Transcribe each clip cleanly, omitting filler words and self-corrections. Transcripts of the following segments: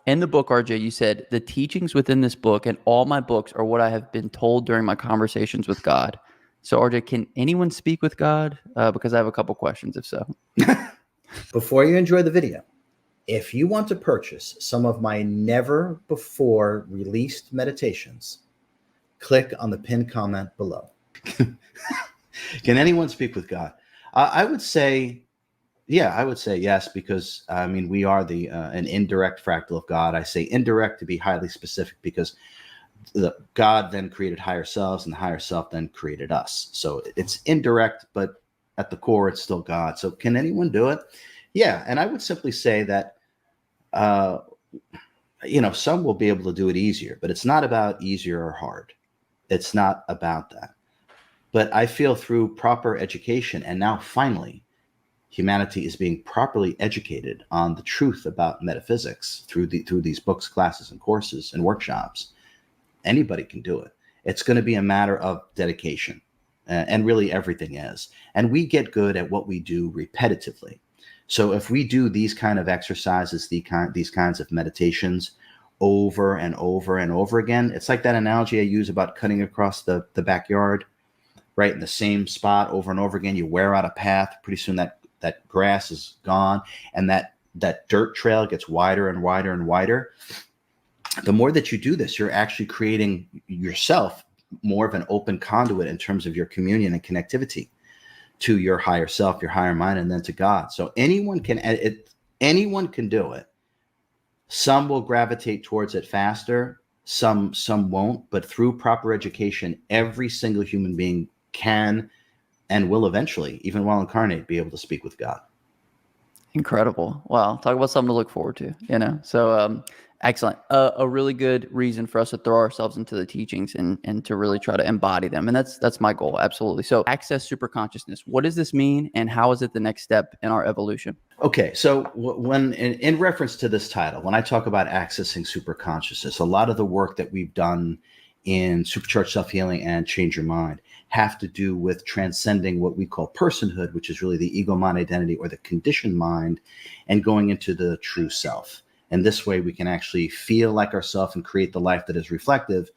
In the book, RJ, you said the teachings within this book and all my books are what I have been told during my conversations with God. So, RJ, can anyone speak with God? Because I have a couple questions, if so. Before you enjoy the video, if you want to purchase some of my never before released meditations, click on the pinned comment below. Can anyone speak with God? I would say yes, because I mean, we are an indirect fractal of God. I say indirect to be highly specific because God then created higher selves, and the higher self then created us. So it's indirect, but at the core, it's still God. So can anyone do it? Yeah. And I would simply say that, some will be able to do it easier, but it's not about easier or hard. It's not about that. But I feel through proper education, and now finally, humanity is being properly educated on the truth about metaphysics through these books, classes, and courses and workshops. Anybody can do it. It's going to be a matter of dedication, and really everything is. And we get good at what we do repetitively. So if we do these kind of exercises, these kinds of meditations over and over and over again, it's like that analogy I use about cutting across the backyard, right, in the same spot over and over again. You wear out a path. Pretty soon that grass is gone, and that dirt trail gets wider and wider and wider. The more that you do this, you're actually creating yourself more of an open conduit in terms of your communion and connectivity to your higher self, your higher mind, and then to God. So anyone can do it. Some will gravitate towards it faster, some won't, but through proper education, every single human being can and will eventually, even while incarnate, be able to speak with God. Incredible. Wow. Talk about something to look forward to, So excellent. A really good reason for us to throw ourselves into the teachings and to really try to embody them. And that's my goal. Absolutely. So access superconsciousness. What does this mean, and how is it the next step in our evolution? Okay. So when in reference to this title, when I talk about accessing superconsciousness, a lot of the work that we've done in Supercharged Self-Healing and Change Your Mind have to do with transcending what we call personhood, which is really the ego mind identity or the conditioned mind, and going into the true self. And this way we can actually feel like ourselves and create the life that is reflective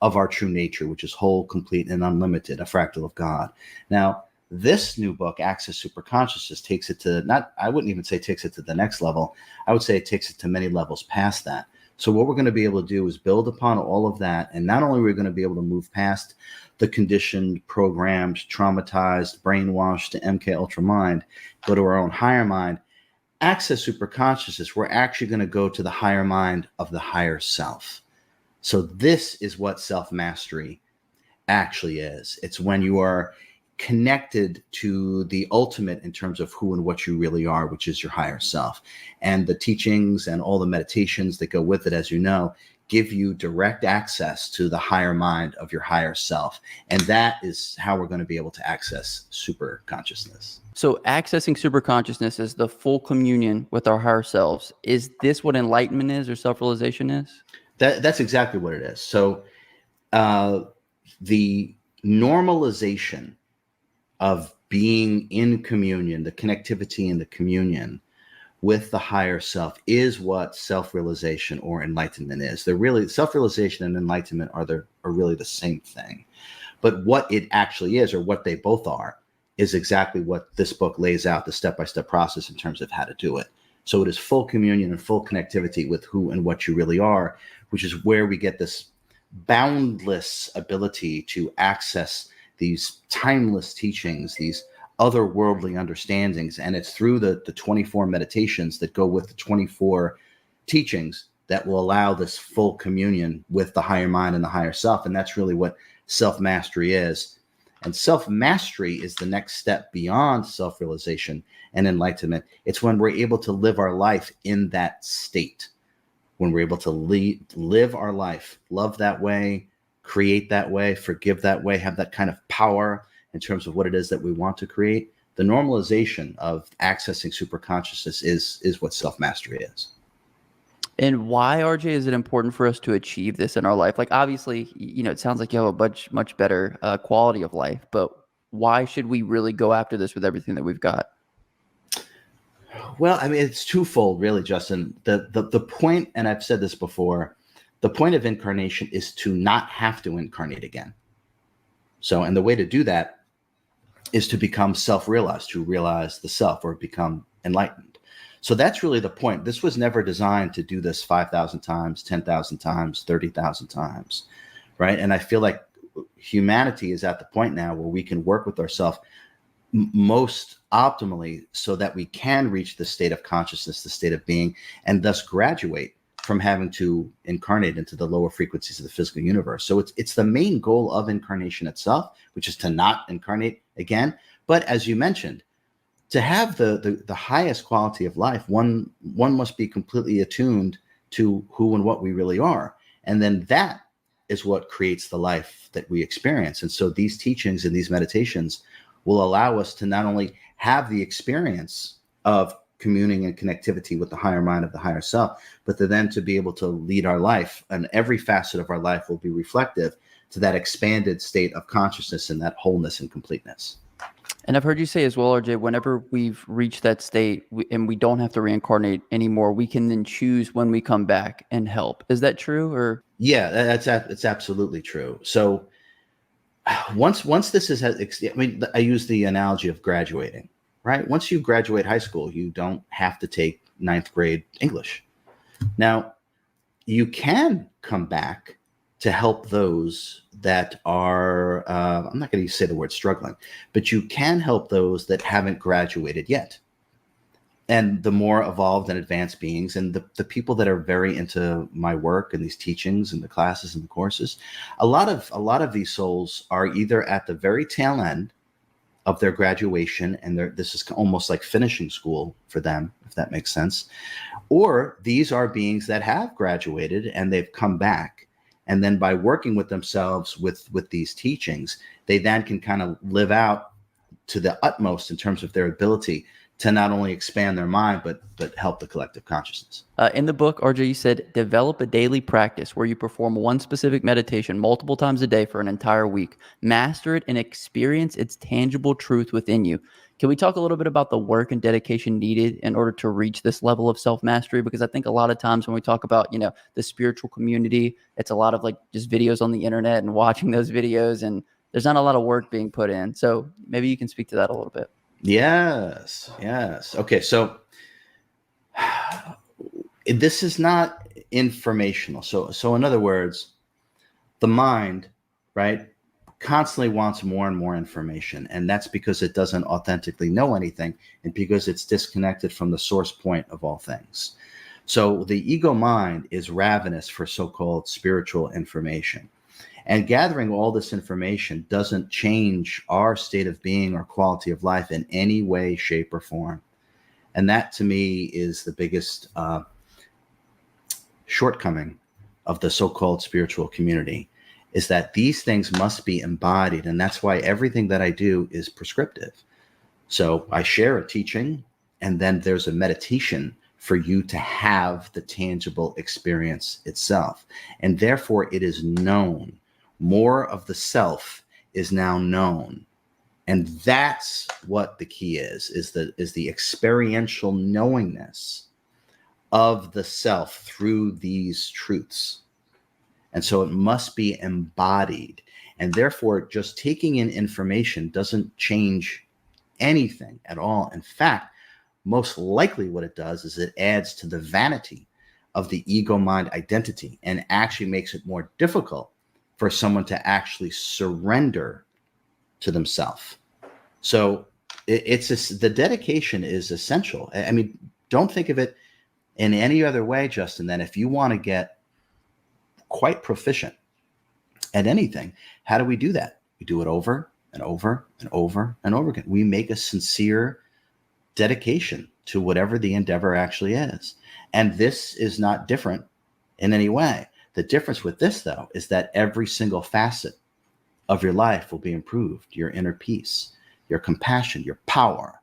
of our true nature, which is whole, complete, and unlimited, a fractal of God. Now, this new book, Access Superconsciousness, takes it to I wouldn't even say takes it to the next level. I would say it takes it to many levels past that. So what we're going to be able to do is build upon all of that. And not only are we going to be able to move past the conditioned, programmed, traumatized, brainwashed to MK Ultra mind, go to our own higher mind, access superconsciousness, we're actually going to go to the higher mind of the higher self. So this is what self-mastery actually is. It's when you are connected to the ultimate in terms of who and what you really are, which is your higher self. And the teachings and all the meditations that go with it, as you know, give you direct access to the higher mind of your higher self. And that is how we're going to be able to access super consciousness. So accessing super consciousness is the full communion with our higher selves. Is this what enlightenment is, or self-realization is? That's exactly what it is. So the normalization of being in communion, the connectivity and the communion with the higher self is what self-realization or enlightenment is. They're really, self-realization and enlightenment are really the same thing. But what it actually is, or what they both are, is exactly what this book lays out, the step-by-step process in terms of how to do it. So it is full communion and full connectivity with who and what you really are, which is where we get this boundless ability to access these timeless teachings, these otherworldly understandings. And it's through the 24 meditations that go with the 24 teachings that will allow this full communion with the higher mind and the higher self. And that's really what self-mastery is. And self-mastery is the next step beyond self-realization and enlightenment. It's when we're able to live our life in that state, when we're able to live our life, love that way, create that way, forgive that way, have that kind of power in terms of what it is that we want to create. The normalization of accessing superconsciousness is what self-mastery is. And why, RJ, is it important for us to achieve this in our life? Like, obviously, it sounds like you have a much better quality of life, but why should we really go after this with everything that we've got? Well, I mean, it's twofold, really, Justin. The point, and I've said this before, the point of incarnation is to not have to incarnate again. So, and the way to do that is to become self-realized, to realize the self, or become enlightened. So that's really the point. This was never designed to do this 5,000 times, 10,000 times, 30,000 times, right? And I feel like humanity is at the point now where we can work with ourselves most optimally so that we can reach the state of consciousness, the state of being, and thus graduate from having to incarnate into the lower frequencies of the physical universe. So it's the main goal of incarnation itself, which is to not incarnate again. But as you mentioned, to have the highest quality of life, one must be completely attuned to who and what we really are. And then that is what creates the life that we experience. And so these teachings and these meditations will allow us to not only have the experience of communing and connectivity with the higher mind of the higher self, but to be able to lead our life, and every facet of our life will be reflective to that expanded state of consciousness and that wholeness and completeness. And I've heard you say as well, RJ, whenever we've reached that state and we don't have to reincarnate anymore, we can then choose when we come back and help. Is that true? Or yeah, it's absolutely true. So once this is, I mean, I use the analogy of graduating, right? Once you graduate high school, you don't have to take 9th grade English. Now, you can come back to help those that are, I'm not going to say the word struggling, but you can help those that haven't graduated yet. And the more evolved and advanced beings, and the people that are very into my work and these teachings and the classes and the courses, a lot of these souls are either at the very tail end of their graduation, and this is almost like finishing school for them, if that makes sense, or these are beings that have graduated and they've come back. And then by working with themselves with these teachings, they then can kind of live out to the utmost in terms of their ability to not only expand their mind, but help the collective consciousness. In the book, RJ, you said, develop a daily practice where you perform one specific meditation multiple times a day for an entire week. Master it and experience its tangible truth within you. Can we talk a little bit about the work and dedication needed in order to reach this level of self-mastery? Because I think a lot of times when we talk about, the spiritual community, it's a lot of like just videos on the internet and watching those videos, and there's not a lot of work being put in. So maybe you can speak to that a little bit. Yes. Okay, so this is not informational. So in other words, the mind, right, constantly wants more and more information, and that's because it doesn't authentically know anything, and because it's disconnected from the source point of all things. So the ego mind is ravenous for so-called spiritual information. And gathering all this information doesn't change our state of being or quality of life in any way, shape, or form. And that, to me, is the biggest shortcoming of the so-called spiritual community, is that these things must be embodied. And that's why everything that I do is prescriptive. So I share a teaching, and then there's a meditation for you to have the tangible experience itself. And therefore, it is known. More of the self is now known. And that's what the key is the experiential knowingness of the self through these truths. And so it must be embodied. And therefore, just taking in information doesn't change anything at all. In fact, most likely what it does is it adds to the vanity of the ego mind identity and actually makes it more difficult for someone to actually surrender to themselves. So the dedication is essential. I mean, don't think of it in any other way, Justin, than if you want to get quite proficient at anything, how do we do that? We do it over and over and over and over again. We make a sincere dedication to whatever the endeavor actually is. And this is not different in any way. The difference with this, though, is that every single facet of your life will be improved. Your inner peace, your compassion, your power,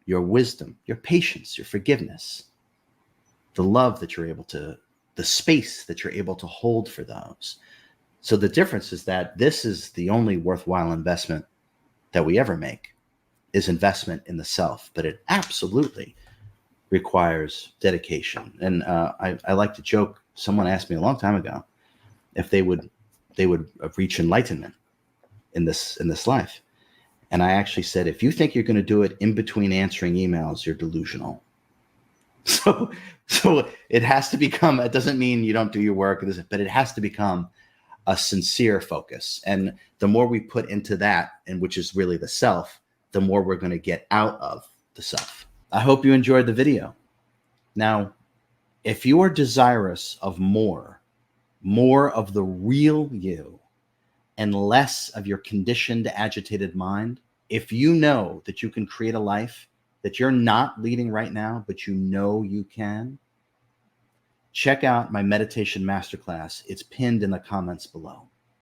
your wisdom, your patience, your forgiveness, the love that you're able to, the space that you're able to hold for those. So the difference is that this is the only worthwhile investment that we ever make, is investment in the self. But it absolutely requires dedication. And I like to joke. Someone asked me a long time ago if they would reach enlightenment in this life. And I actually said, if you think you're going to do it in between answering emails, you're delusional. So it has to become, it doesn't mean you don't do your work, but it has to become a sincere focus. And the more we put into that, and which is really the self, the more we're going to get out of the self. I hope you enjoyed the video. Now, if you are desirous of more of the real you and less of your conditioned, agitated mind, if you know that you can create a life that you're not leading right now, but you know you can, check out my meditation masterclass. It's pinned in the comments below.